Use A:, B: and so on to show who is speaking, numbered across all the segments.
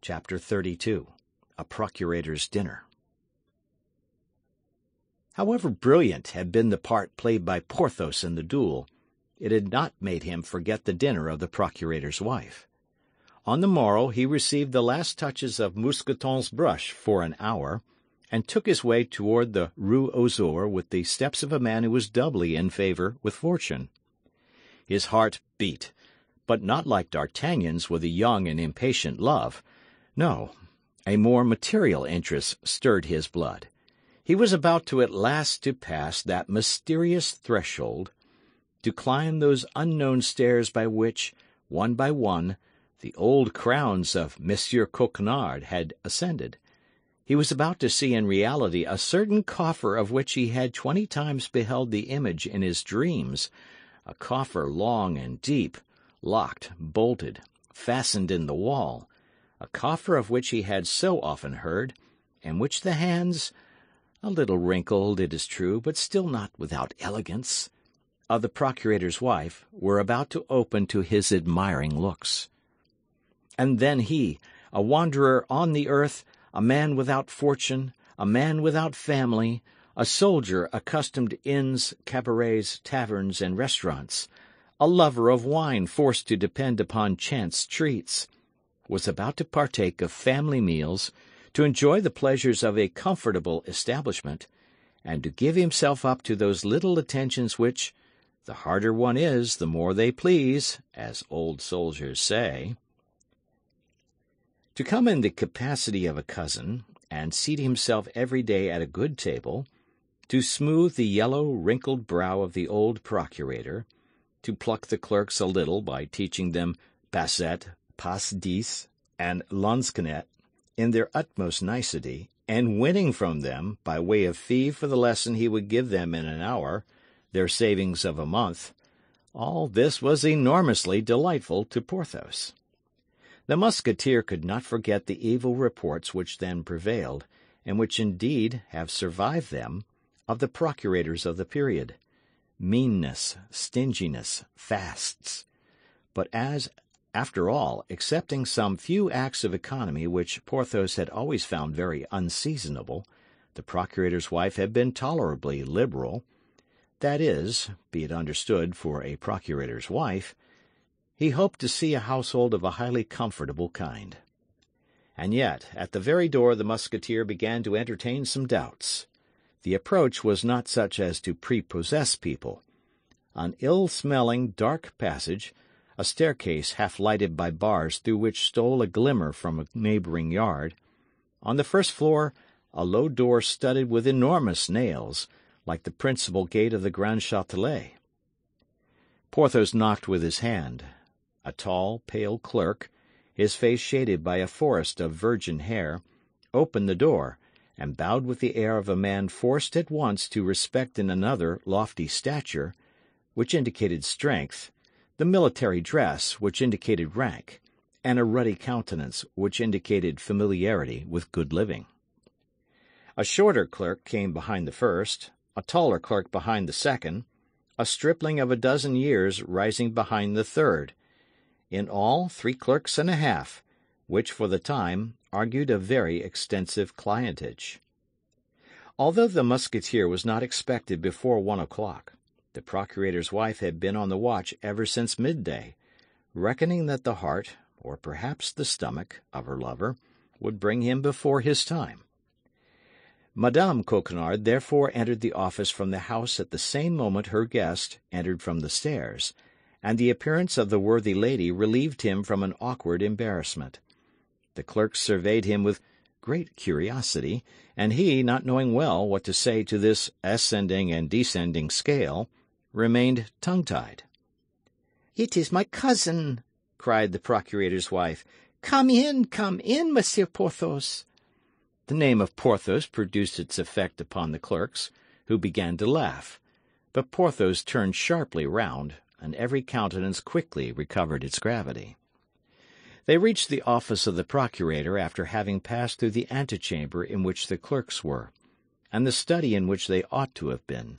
A: Chapter 32. A Procurator's Dinner. However brilliant had been the part played by Porthos in the duel, it had not made him forget the dinner of the procurator's wife. On the morrow he received the last touches of Mousqueton's brush for an hour, and took his way toward the Rue aux Ours with the steps of a man who was doubly in favour with fortune. His heart beat, but not like D'Artagnan's with a young and impatient love. No, a more material interest stirred his blood. He was about at last to pass that mysterious threshold, to climb those unknown stairs by which, one by one, the old crowns of Monsieur Coquenard had ascended. He was about to see in reality a certain coffer of which he had 20 times beheld the image in his dreams, a coffer long and deep, locked, bolted, fastened in the wall, a coffer of which he had so often heard, and which the hands, a little wrinkled, it is true, but still not without elegance, of the procurator's wife were about to open to his admiring looks. And then he, a wanderer on the earth, a man without fortune, a man without family, a soldier accustomed to inns, cabarets, taverns, and restaurants, a lover of wine forced to depend upon chance treats, was about to partake of family meals, to enjoy the pleasures of a comfortable establishment, and to give himself up to those little attentions which, the harder one is, the more they please, as old soldiers say. To come in the capacity of a cousin, and seat himself every day at a good table, to smooth the yellow, wrinkled brow of the old procurator, to pluck the clerks a little by teaching them basset, passe dix, and lansquenet in their utmost nicety, and winning from them, by way of fee for the lesson he would give them in an hour, their savings of a month, all this was enormously delightful to Porthos. The Musketeer could not forget the evil reports which then prevailed, and which indeed have survived them, of the procurators of the period: meanness, stinginess, fasts. But as, after all, excepting some few acts of economy which Porthos had always found very unseasonable, the procurator's wife had been tolerably liberal. That is, be it understood, for a procurator's wife, he hoped to see a household of a highly comfortable kind. And yet, at the very door the Musketeer began to entertain some doubts. The approach was not such as to prepossess people. An ill-smelling, dark passage, a staircase half lighted by bars through which stole a glimmer from a neighbouring yard. On the first floor, a low door studded with enormous nails, like the principal gate of the Grand Châtelet. Porthos knocked with his hand. A tall, pale clerk, his face shaded by a forest of virgin hair, opened the door, and bowed with the air of a man forced at once to respect in another lofty stature, which indicated strength, the military dress, which indicated rank, and a ruddy countenance, which indicated familiarity with good living. A shorter clerk came behind the first, a taller clerk behind the second, a stripling of a dozen years rising behind the third. In all, 3 clerks and a half, which for the time argued a very extensive clientage. Although the Musketeer was not expected before 1 o'clock, the procurator's wife had been on the watch ever since midday, reckoning that the heart, or perhaps the stomach, of her lover would bring him before his time. Madame Coquenard therefore entered the office from the house at the same moment her guest entered from the stairs, and the appearance of the worthy lady relieved him from an awkward embarrassment. The clerk surveyed him with great curiosity, and he, not knowing well what to say to this ascending and descending scale, remained tongue-tied.
B: "It is my cousin," cried the procurator's wife. Come in, Monsieur Porthos."
A: The name of Porthos produced its effect upon the clerks, who began to laugh. But Porthos turned sharply round, and every countenance quickly recovered its gravity. They reached the office of the procurator after having passed through the antechamber in which the clerks were, and the study in which they ought to have been.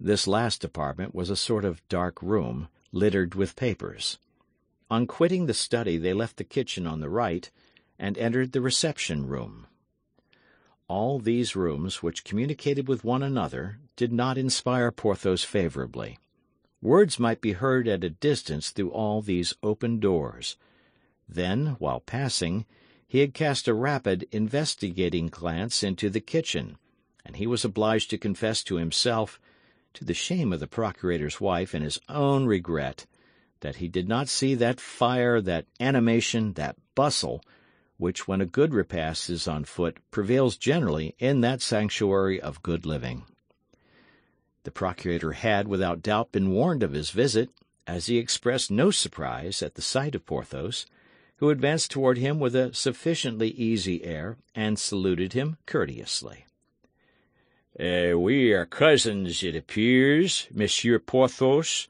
A: This last apartment was a sort of dark room, littered with papers. On quitting the study they left the kitchen on the right, and entered the reception-room. All these rooms, which communicated with one another, did not inspire Porthos favourably. Words might be heard at a distance through all these open doors. Then, while passing, he had cast a rapid, investigating glance into the kitchen, and he was obliged to confess to himself, to the shame of the procurator's wife and his own regret, that he did not see that fire, that animation, that bustle, which, when a good repast is on foot, prevails generally in that sanctuary of good living. The procurator had, without doubt, been warned of his visit, as he expressed no surprise at the sight of Porthos, who advanced toward him with a sufficiently easy air and saluted him courteously.
C: We are cousins, it appears, Monsieur Porthos,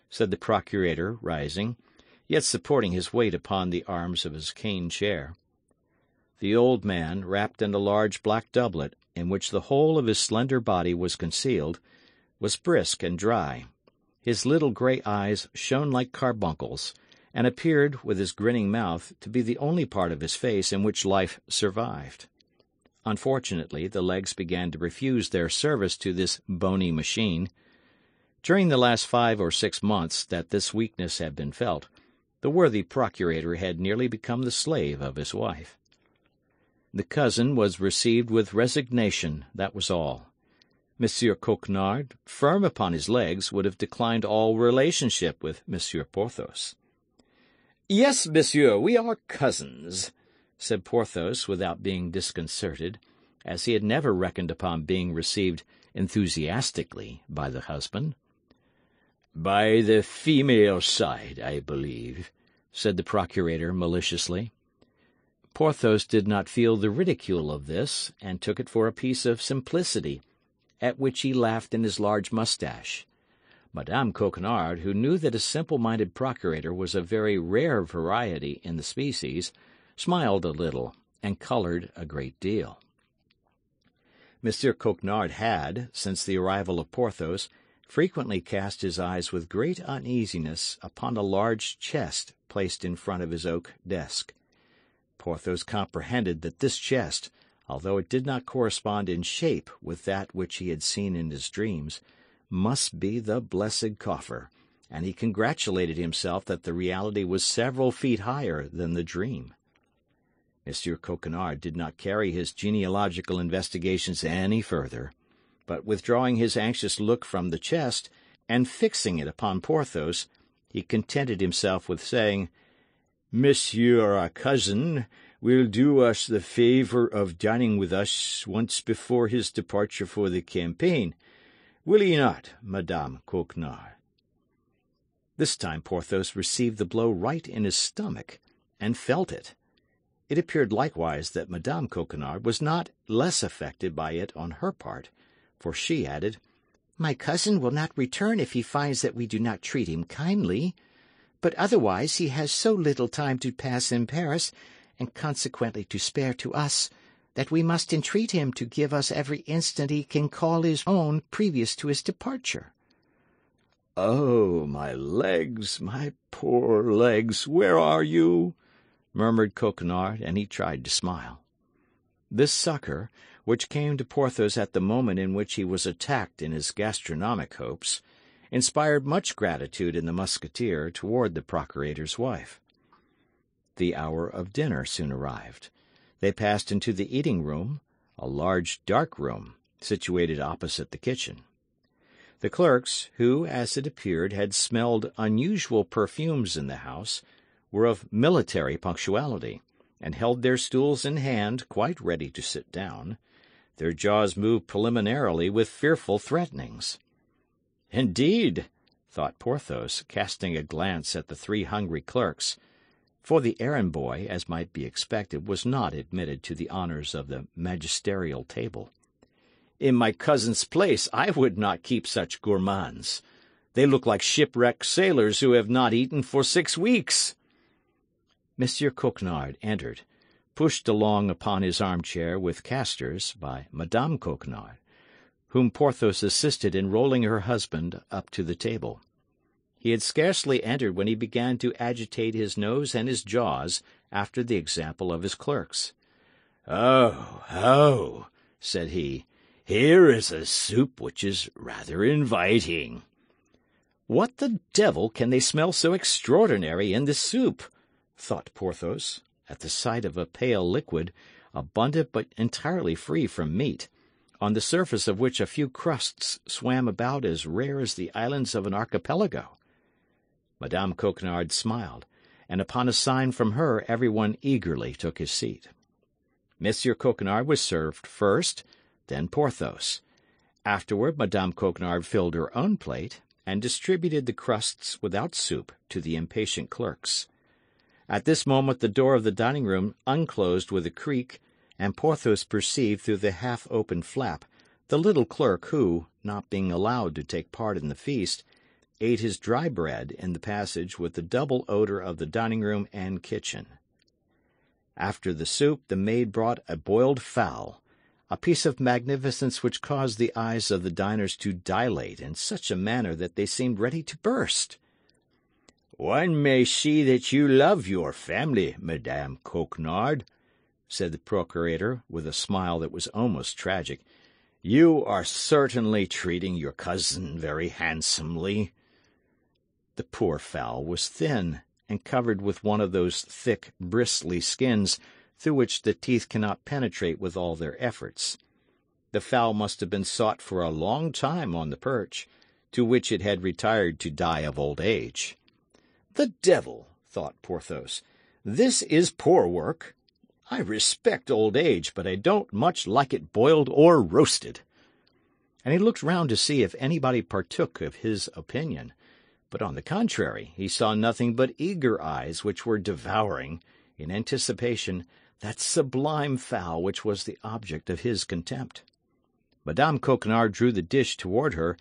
C: said the procurator, rising, yet supporting his weight upon the arms of his cane chair. The old man, wrapped in a large black doublet, in which the whole of his slender body was concealed, was brisk and dry. His little grey eyes shone like carbuncles, and appeared, with his grinning mouth, to be the only part of his face in which life survived. Unfortunately, the legs began to refuse their service to this bony machine. During the last 5 or 6 months that this weakness had been felt, the worthy procurator had nearly become the slave of his wife. The cousin was received with resignation, that was all. Monsieur Coquenard, firm upon his legs, would have declined all relationship with Monsieur Porthos.
A: "Yes, monsieur, we are cousins," said Porthos without being disconcerted, as he had never reckoned upon being received enthusiastically by the husband.
C: "By the female side, I believe," said the procurator maliciously.
A: Porthos did not feel the ridicule of this, and took it for a piece of simplicity, at which he laughed in his large moustache. Madame Coquenard, who knew that a simple-minded procurator was a very rare variety in the species, smiled a little, and coloured a great deal. Monsieur Coquenard had, since the arrival of Porthos, frequently cast his eyes with great uneasiness upon a large chest placed in front of his oak desk. Porthos comprehended that this chest, although it did not correspond in shape with that which he had seen in his dreams, must be the blessed coffer, and he congratulated himself that the reality was several feet higher than the dream. Monsieur Coquenard did not carry his genealogical investigations any further, but withdrawing his anxious look from the chest and fixing it upon Porthos, he contented himself with saying,
C: "Monsieur our cousin will do us the favour of dining with us once before his departure for the campaign. Will he not, Madame Coquenard?"
A: This time Porthos received the blow right in his stomach, and felt it. It appeared likewise that Madame Coquenard was not less affected by it on her part, for she added,
B: "My cousin will not return if he finds that we do not treat him kindly. But otherwise he has so little time to pass in Paris, and consequently to spare to us, that we must entreat him to give us every instant he can call his own previous to his departure."
C: "Oh, my legs, my poor legs, where are you?"
A: murmured Coquenard, and he tried to smile. This succour, which came to Porthos at the moment in which he was attacked in his gastronomic hopes, inspired much gratitude in the Musketeer toward the procurator's wife. The hour of dinner soon arrived. They passed into the eating-room, a large dark room, situated opposite the kitchen. The clerks, who, as it appeared, had smelled unusual perfumes in the house, were of military punctuality, and held their stools in hand, quite ready to sit down. Their jaws moved preliminarily with fearful threatenings. "Indeed," thought Porthos, casting a glance at the 3 hungry clerks, for the errand-boy, as might be expected, was not admitted to the honours of the magisterial table. "In my cousin's place I would not keep such gourmands. They look like shipwrecked sailors who have not eaten for 6 weeks." Monsieur Coquenard entered, pushed along upon his armchair with castors by Madame Coquenard, whom Porthos assisted in rolling her husband up to the table. He had scarcely entered when he began to agitate his nose and his jaws after the example of his clerks.
C: "Oh," said he, "here is a soup which is rather inviting."
A: "What the devil can they smell so extraordinary in this soup?" thought Porthos, at the sight of a pale liquid, abundant but entirely free from meat, on the surface of which a few crusts swam about as rare as the islands of an archipelago. Madame Coquenard smiled, and upon a sign from her everyone eagerly took his seat. Monsieur Coquenard was served first, then Porthos. Afterward Madame Coquenard filled her own plate and distributed the crusts without soup to the impatient clerks. At this moment the door of the dining-room unclosed with a creak, and Porthos perceived through the half-open flap the little clerk who, not being allowed to take part in the feast, ate his dry bread in the passage with the double odor of the dining-room and kitchen. After the soup the maid brought a boiled fowl, a piece of magnificence which caused the eyes of the diners to dilate in such a manner that they seemed ready to burst.
C: "One may see that you love your family, Madame Coquenard," said the procurator, with a smile that was almost tragic. "You are certainly treating your cousin very handsomely." The poor fowl was thin, and covered with one of those thick, bristly skins through which the teeth cannot penetrate with all their efforts. The fowl must have been sought for a long time on the perch, to which it had retired to die of old age. "The devil!" thought Porthos. "This is poor work. I respect old age, but I don't much like it boiled or roasted." And he looked round to see if anybody partook of his opinion. But on the contrary, he saw nothing but eager eyes which were devouring, in anticipation, that sublime fowl which was the object of his contempt. Madame Coquenard drew the dish toward her,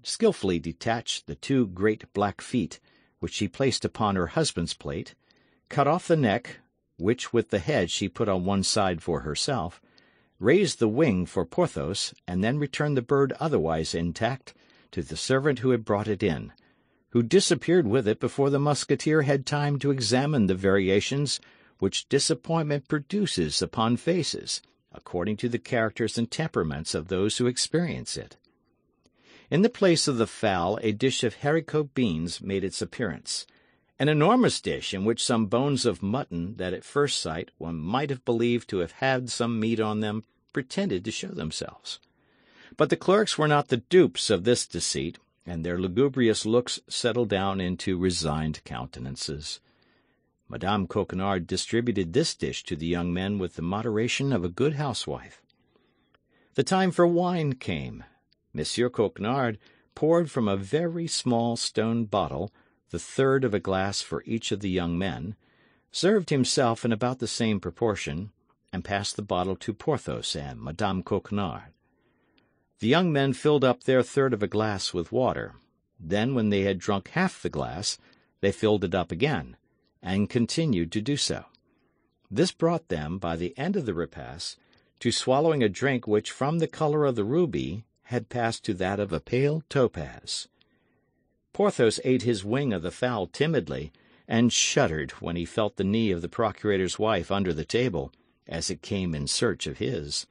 C: skilfully detached the two great black feet, which she placed upon her husband's plate, cut off the neck, which with the head she put on one side for herself, raised the wing for Porthos, and then returned the bird otherwise intact to the servant who had brought it in, who disappeared with it before the Musketeer had time to examine the variations which disappointment produces upon faces, according to the characters and temperaments of those who experience it. In the place of the fowl a dish of haricot beans made its appearance, an enormous dish in which some bones of mutton that at first sight one might have believed to have had some meat on them pretended to show themselves. But the clerks were not the dupes of this deceit, and their lugubrious looks settled down into resigned countenances. Madame Coquenard distributed this dish to the young men with the moderation of a good housewife. The time for wine came. Monsieur Coquenard poured from a very small stone bottle the third of a glass for each of the young men, served himself in about the same proportion, and passed the bottle to Porthos and Madame Coquenard. The young men filled up their third of a glass with water. Then, when they had drunk half the glass, they filled it up again, and continued to do so. This brought them, by the end of the repast, to swallowing a drink which, from the color of the ruby, had passed to that of a pale topaz. Porthos ate his wing of the fowl timidly, and shuddered when he felt the knee of the procurator's wife under the table, as it came in search of his.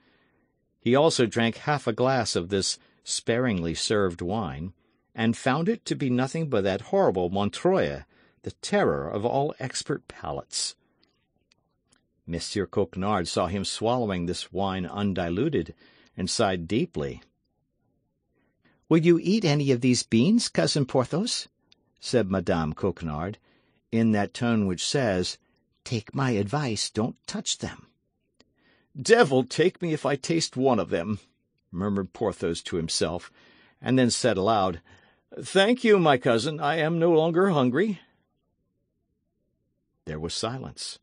C: He also drank half a glass of this sparingly served wine, and found it to be nothing but that horrible Montreuil, the terror of all expert palates. Monsieur Coquenard saw him swallowing this wine undiluted, and sighed deeply.
B: "Will you eat any of these beans, Cousin Porthos?" said Madame Coquenard, in that tone which says, "Take my advice, don't touch them."
A: "Devil take me if I taste one of them," murmured Porthos to himself, and then said aloud, "Thank you, my cousin, I am no longer hungry." There was silence.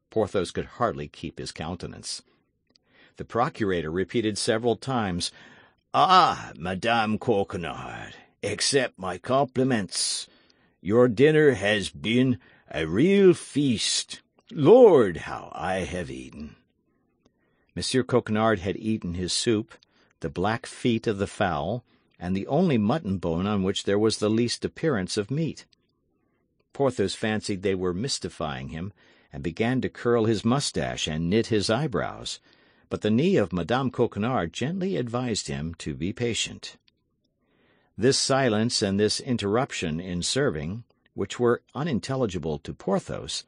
A: Porthos could hardly keep his countenance. The procurator repeated several times,
C: "Ah, Madame Coquenard, accept my compliments. Your dinner has been a real feast. Lord, how I have eaten!"
A: Monsieur Coquenard had eaten his soup, the black feet of the fowl, and the only mutton bone on which there was the least appearance of meat. Porthos fancied they were mystifying him, and began to curl his moustache and knit his eyebrows, but the knee of Madame Coquenard gently advised him to be patient. This silence and this interruption in serving, which were unintelligible to Porthos,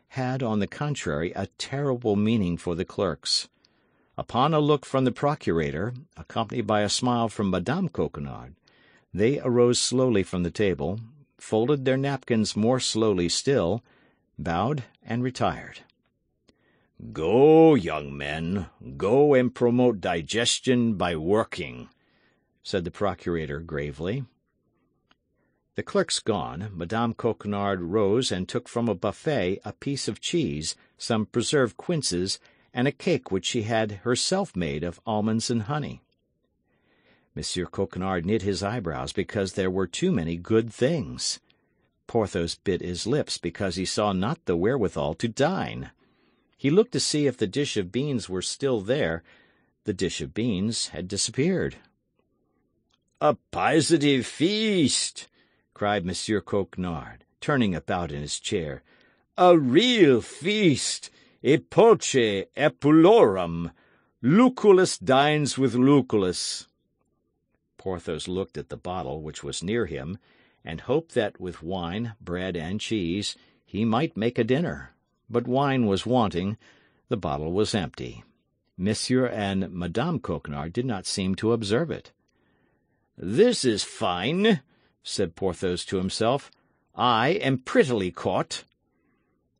A: had, on the contrary, a terrible meaning for the clerks. Upon a look from the procurator, accompanied by a smile from Madame Coquenard, they arose slowly from the table, folded their napkins more slowly still, bowed, and retired.
C: "Go, young men, go and promote digestion by working," said the procurator gravely.
A: The clerks gone, Madame Coquenard rose and took from a buffet a piece of cheese, some preserved quinces, and a cake which she had herself made of almonds and honey. Monsieur Coquenard knit his eyebrows because there were too many good things. Porthos bit his lips because he saw not the wherewithal to dine. He looked to see if the dish of beans were still there. The dish of beans had disappeared.
C: "A positive feast!"
A: cried Monsieur Coquenard, turning about in his chair.
C: "A real feast! Epoche epulorum! Lucullus dines with Lucullus."
A: Porthos looked at the bottle which was near him, and hoped that with wine, bread, and cheese he might make a dinner. But wine was wanting, the bottle was empty. Monsieur and Madame Coquenard did not seem to observe it.
C: "This is fine," said Porthos to himself. "I am prettily caught."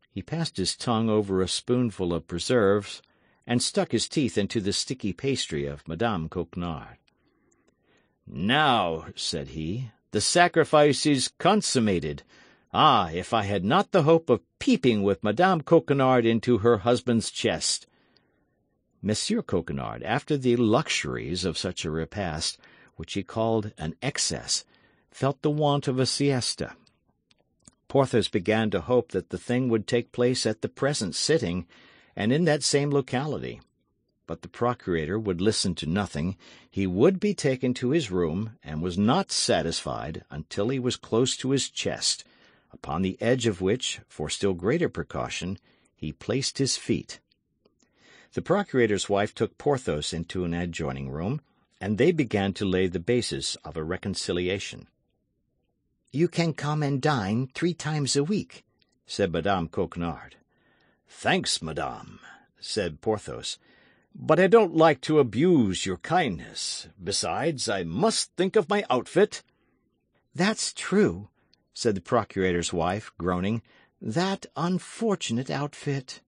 A: He passed his tongue over a spoonful of preserves, and stuck his teeth into the sticky pastry of Madame Coquenard.
C: "Now," said he, "the sacrifice is consummated. Ah, if I had not the hope of peeping with Madame Coquenard into her husband's chest!"
A: Monsieur Coquenard, after the luxuries of such a repast, which he called an excess, felt the want of a siesta. Porthos began to hope that the thing would take place at the present sitting, and in that same locality. But the procurator would listen to nothing. He would be taken to his room, and was not satisfied until he was close to his chest, upon the edge of which, for still greater precaution, he placed his feet. The procurator's wife took Porthos into an adjoining room, and they began to lay the basis of a reconciliation.
B: "You can come and dine 3 times a week," said Madame Coquenard.
C: "Thanks, madame," said Porthos, "but I don't like to abuse your kindness. Besides, I must think of my outfit."
B: "That's true," said the procurator's wife, groaning. "That unfortunate outfit."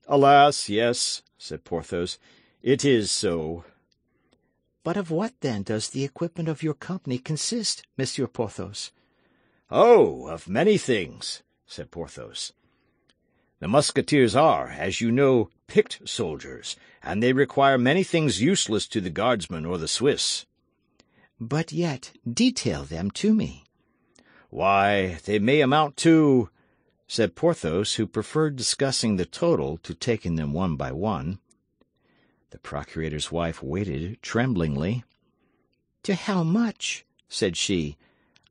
C: "Alas, yes," said Porthos, "it is so."
B: "But of what, then, does the equipment of your company consist, Monsieur Porthos?"
C: "Oh, of many things," said Porthos. "The Musketeers are, as you know, picked soldiers, and they require many things useless to the Guardsmen or the Swiss."
B: "But yet, detail them to me."
C: "Why, they may amount to—" said Porthos, who preferred discussing the total to taking them one by one.
A: The procurator's wife waited tremblingly.
B: "To how much?" said she.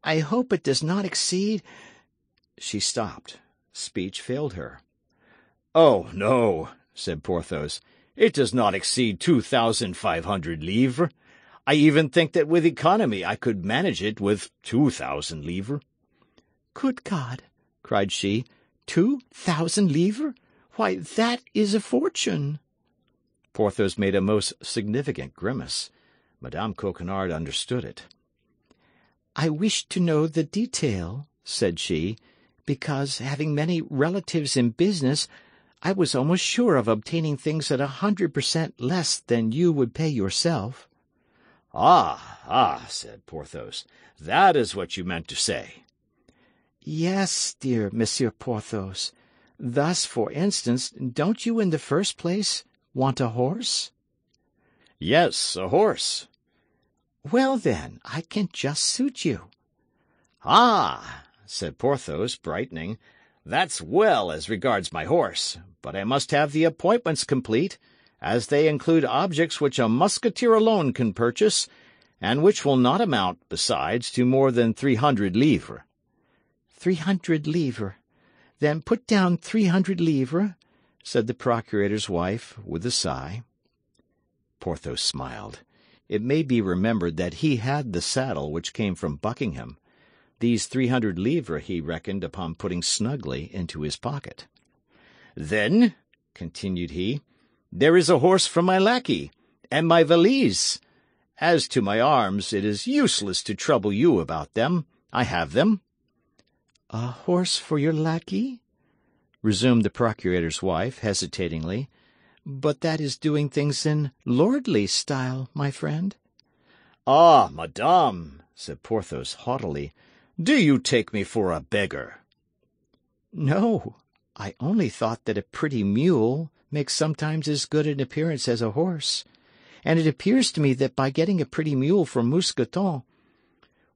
B: "I hope it does not exceed—"
A: She stopped. Speech failed her.
C: "Oh, no," said Porthos. "It does not exceed 2,500 livres. I even think that with economy I could manage it with 2,000 livres."
B: "Good God!" cried she. 2,000 livres? Why, that is a fortune."
A: Porthos made a most significant grimace. Madame Coquenard understood it.
B: "I wish to know the detail," said she, "because, having many relatives in business, I was almost sure of obtaining things at 100% less than you would pay yourself."
C: Ah, said Porthos, "that is what you meant to say."
B: "Yes, dear Monsieur Porthos. Thus, for instance, don't you in the first place want a horse?"
C: "Yes, a horse."
B: "Well, then, I can just suit you."
C: "Ah," said Porthos, brightening, "that's well as regards my horse, but I must have the appointments complete, as they include objects which a Musketeer alone can purchase, and which will not amount, besides, to more than 300 livres.
B: 300 livres. Then put down 300 livres, said the procurator's wife, with a sigh.
C: Porthos smiled. It may be remembered that he had the saddle which came from Buckingham. These 300 livres he reckoned upon putting snugly into his pocket. "Then," continued he, "there is a horse for my lackey, and my valise. As to my arms, it is useless to trouble you about them. I have them."
B: "A horse for your lackey?" resumed the procurator's wife, hesitatingly. "But that is doing things in lordly style, my friend."
C: "Ah, madame," said Porthos haughtily, "do you take me for a beggar?"
B: "No, I only thought that a pretty mule makes sometimes as good an appearance as a horse, and it appears to me that by getting a pretty mule from Mousqueton—"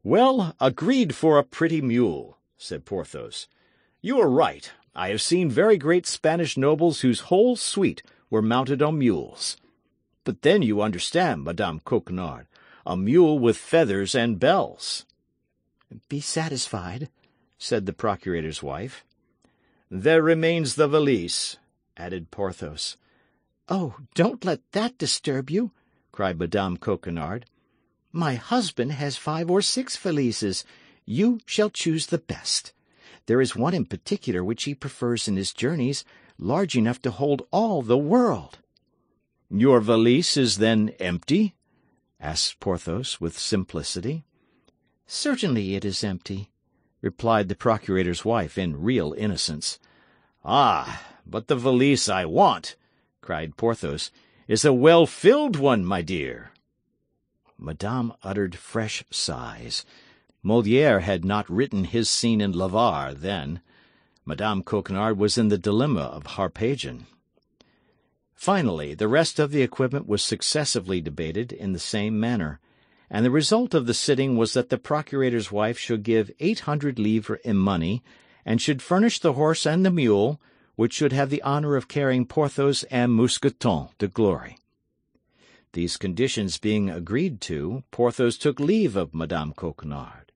C: "Well, agreed for a pretty mule," said Porthos. "You are right. I have seen very great Spanish nobles whose whole suite were mounted on mules. But then you understand, Madame Coquenard, a mule with feathers and bells."
B: "Be satisfied," said the procurator's wife.
C: "There remains the valise," added Porthos.
B: "Oh, don't let that disturb you," cried Madame Coquenard. "My husband has 5 or 6 valises. You shall choose the best. There is one in particular which he prefers in his journeys, large enough to hold all the world."
C: "Your valise is then empty?" asked Porthos with simplicity.
B: "Certainly it is empty," replied the procurator's wife in real innocence.
C: "Ah, but the valise I want," cried Porthos, "is a well-filled one, my dear."
B: Madame uttered fresh sighs.
C: Molière had not written his scene in L'Avare then. Madame Coquenard was in the dilemma of Harpagon. Finally, the rest of the equipment was successively debated in the same manner, and the result of the sitting was that the procurator's wife should give 800 livres in money, and should furnish the horse and the mule, which should have the honour of carrying Porthos and Mousqueton to glory. These conditions being agreed to, Porthos took leave of Madame Coquenard.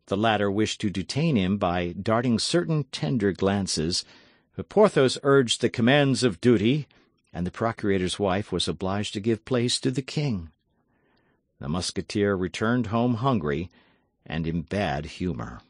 C: The latter wished to detain him by darting certain tender glances, but Porthos urged the commands of duty, and the procurator's wife was obliged to give place to the king. The Musketeer returned home hungry and in bad humour.